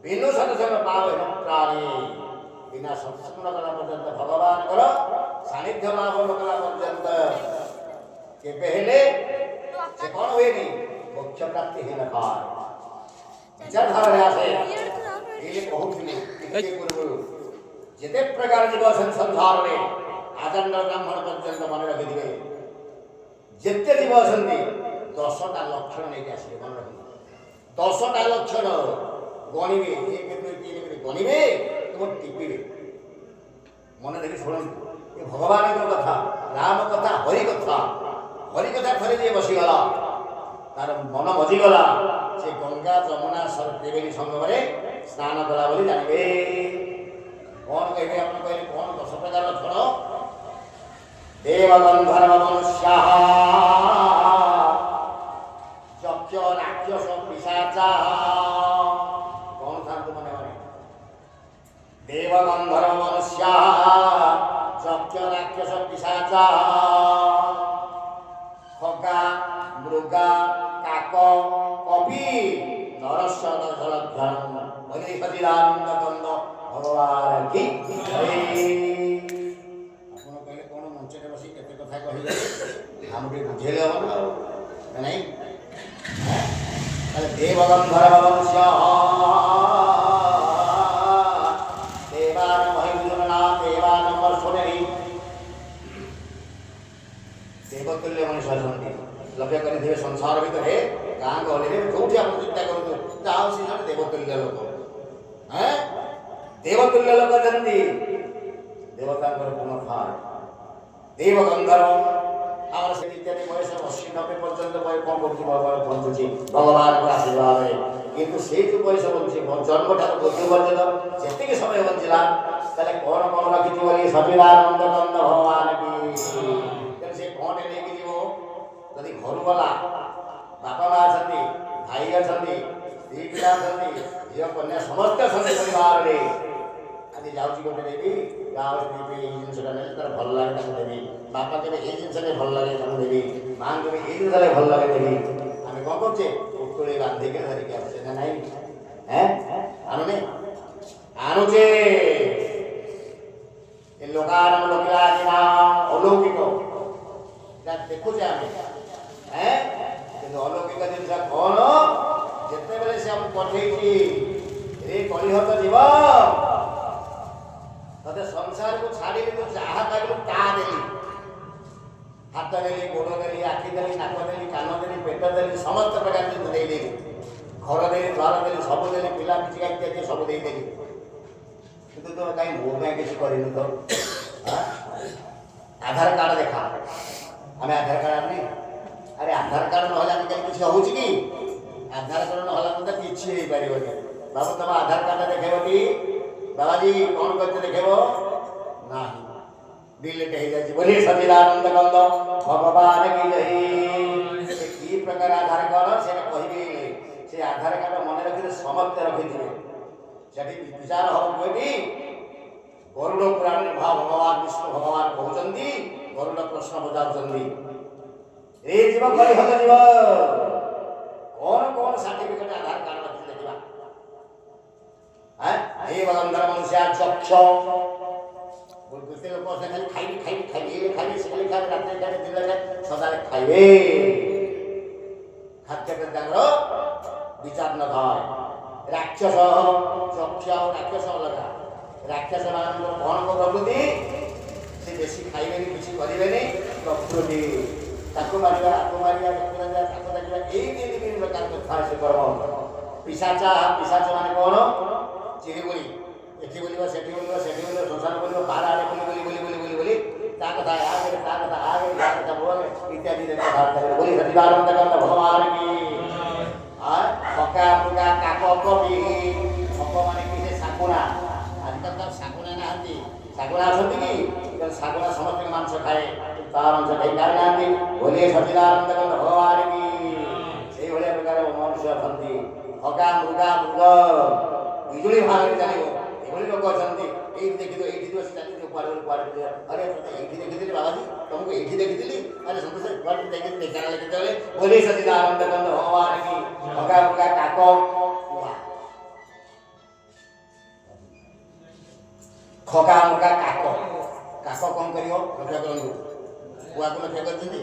बिनु सत्संग पावे प्राणी बिना सत्संग कला पर्यंत भगवान कर सानिध्य लाभ कला पर्यंत केबे हेले से कोन होएनी मोक्ष प्राप्ति ही न पाए विचार धारा आसे एले कहउथिले के पूर्व जेते प्रकार जीव संसार रे आदंड ब्राह्मण पर्यंत मन रखि दिबे जेते जीव असंती 10टा लक्षण नै आसे मन रखि 10टा लक्षण गणिबे 1 2 3 করে গণিবে তোমার টিপিবে মনে দেখি শুনুন এই ভগবানের কথা রাম কথা হরি কথা ধরে যে বসি গলা তার মন মজি গলা সে গঙ্গা যমুনা ত্রিবেণী সঙ্গমে স্নান কলা বলি জানিবে কোন কইবে আপনি কইলে কোন 10 প্রকার লক্ষণ দেব গন্ধর্ব মনুষ্যাঃ যক্ষ রাক্ষস পিশাচা देव गंधर्व मनुष्या यक्ष राक्षस पिशाचा खगा मृगा काक कपि नरस्वत जलध्यान भगवती सचिदानंद कंद भगवान की आपण कहले कोन मंच रे बसी केते कथा कहिले हम के बुझेले हम नहीं देव गंधर्व मनुष्या देवतुल्य मनुष्य लभ्य कर संसार भितर गाँ गहली जो चिंता करूँ जाओ सी जन देवतुल्य लोक हैं देवतुल्य लोक जल्दी देवता गुण फार देव गंधर्व आम से इत्यादि बयस 80-90 पर्यंत कौन बंचुची भगवान को आशीर्वाद किंतु से जो बयस बंची जन्म ठार मृत्यु पर्यंत जितक समय बंचला कौन कौन रखी सचिदानंद कंद भगवान की से कौन लेकिन जदि घर गला बापा माँ अच्छा भाई अच्छा दी पिला अच्छा झील कन्या समस्त अच्छा परिवार में आज जाऊँगी गोटे देवी गाँव देवी ये जिनसा नहीं तार भल लगे देवी बापा के ये जिनसा भल लगे देवी माँ के ये जिनसा भल लगे देवी आम कौन करे पुतुड़ी बांधिक धरिक आसे ना नहीं हैं आनुने आनुचे लोकान लोकिला अलौकिक देखुचे आम हैं अलौकिक जिनसा कौन जिते बेले से पठे रे कलिहत जीव तते संसार को छाड़ी तू जहाँ पाइलु ता देली हाथ देली गोड़ देली आखि देली नाक देली कान देली पेट देली समस्त प्रकार जिन दे देली घर देली द्वार देली सब देली पिला पिचिका इत्यादि सब दे देली किंतु तो कहीं मो में किसी करिनु तो आधार कार्ड देखा हमें आधार कार्ड नहीं अरे आधार कार्ड न होला कहीं किसी होउची की आधार कार्ड न होला तो किछि हे परिबो बाबू तुम आधार कार्ड देखेबो की बाबाजी कौन करते देखेबो नाही डिलीट हो जाए बोले सचिदानंद कंद भगवान की जय की प्रकार आधार कार्ड से कहबे से आधार कार्ड मन रखि समस्त रखि दिबे सेठी विचार हो कोई गरुड़ पुराण में भगवान विष्णु भगवान कहउचंदी गरुड़ प्रश्न बजाउचंदी ए जीव कलि हल जीव कौन कौन सर्टिफिकेट आधार कार्ड रखि देखिबा हे गंधर्व मनुष्य चक्ष बोलते लोग से खाली ये खाली से खाली रात खाली दिन में सदा खाइबे खाद्य के दांगरो विचार न थाय राक्षस चक्ष और राक्षस लगा राक्षस मान कौन को प्रकृति से बेसी खाइबे नहीं किसी करिबे नहीं प्रकृति ताको मारिबा ताको देखिबा एई दिन प्रकार के थाय से कर्म पिशाच माने कौन चिरी बोली एठी बोलिबा सेठी बोलिबा संसार बोलिबा बारा आले बोली ता कथा आगे या कथा बोले इत्यादि देखा बात करे बोली सचिदानंद कंद भगवान की पका पुका काको कपि पको माने कि से साकुना आजकल तो साकुना ना हंती साकुना असंती की साकुना समस्त मांस खाए तार अंश खाई कार नांती बोली सचिदानंद कंद भगवान की सेही भले प्रकार मनुष्य ଅଛନ୍ତି। ହଗା ମୃଗା ମୃଗ ବିଜୁଳି ଭାବରେ ଚାଲିବ ଏଭଳି ଲୋକ ଅଛନ୍ତି। ଏଇଠି ଦେଖିଥିବ ଏଇଠି ବସି ଚାଲିଥିବ କୁଆଡ଼େ କୁଆଡ଼େ ଆରେ ଏଇଠି ଦେଖିଥିଲି ବାବାଜୀ ତମକୁ ଏଇଠି ଦେଖିଥିଲି ଆରେ ସନ୍ତୋଷ କୁଆଡ଼େ ଦେଖିଥିଲି ଢେଙ୍କାନାଳ କେତେବେଳେ ବୋଲି ସଚିଦାନନ୍ଦ ନନ୍ଦ ଭଗବାନ କି ହଗା ମୃଗା କାକ ଖଗା ମୃଗା କାକ କାକ କ'ଣ କରିବ ଲକ୍ଷ୍ୟ କରନ୍ତୁ କୁଆକୁ ଲକ୍ଷ୍ୟ କରିଛନ୍ତି